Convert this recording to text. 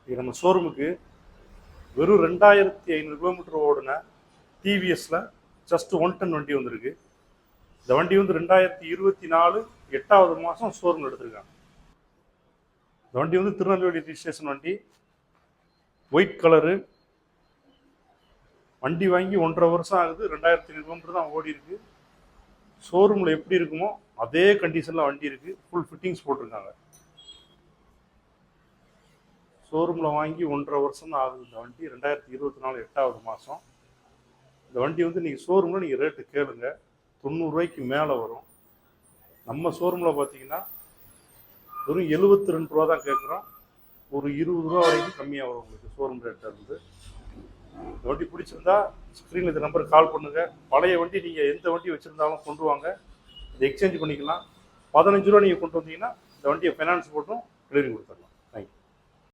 இது நம்ம ஷோரூமுக்கு வெறும் 2500 கிலோமீட்டர் ஓடின டிவிஎஸ்ல ஜஸ்ட் 110 வண்டி வந்திருக்கு. இந்த வண்டி வந்து 2024 8வது மாதம் ஷோரூமில் எடுத்திருக்காங்க. இந்த வண்டி வந்து திருநெல்வேலி ரிஜிஸ்ட்ரேஷன் வண்டி, ஒயிட் கலரு. வண்டி வாங்கி 1.5 வருஷம் ஆகுது. 2500 கிலோமீட்டர் தான் ஓடி இருக்கு. ஷோரூமில் எப்படி இருக்குமோ அதே கண்டிஷனில் வண்டி இருக்கு. ஃபுல் ஃபிட்டிங்ஸ் போட்டிருக்காங்க. ஷோரூமில் வாங்கி 1.5 வருஷம் தான் ஆகுது. இந்த வண்டி 2024 8வது மாதம். இந்த வண்டி வந்து நீங்கள் ஷோரூமில் நீங்கள் ரேட்டு கேளுங்க, 90 ரூபாய்க்கு மேலே வரும். நம்ம ஷோரூமில் பார்த்தீங்கன்னா வெறும் 72 ரூபா தான் கேட்குறோம். ஒரு 20 ரூபா வரைக்கும் கம்மியாக வரும் உங்களுக்கு ஷோரூம் ரேட்டில் இருந்து. இந்த வண்டி பிடிச்சிருந்தா ஸ்க்ரீனில் இந்த நம்பருக்கு கால் பண்ணுங்கள். பழைய வண்டி நீங்கள் எந்த வண்டி வச்சுருந்தாலும் கொண்டு வாங்க, இதை எக்ஸ்சேஞ்ச் பண்ணிக்கலாம். 15 ரூபா நீங்கள் கொண்டு வந்தீங்கன்னா இந்த வண்டியை ஃபைனான்ஸ் போட்டும் டெலிவரி கொடுத்துருங்க.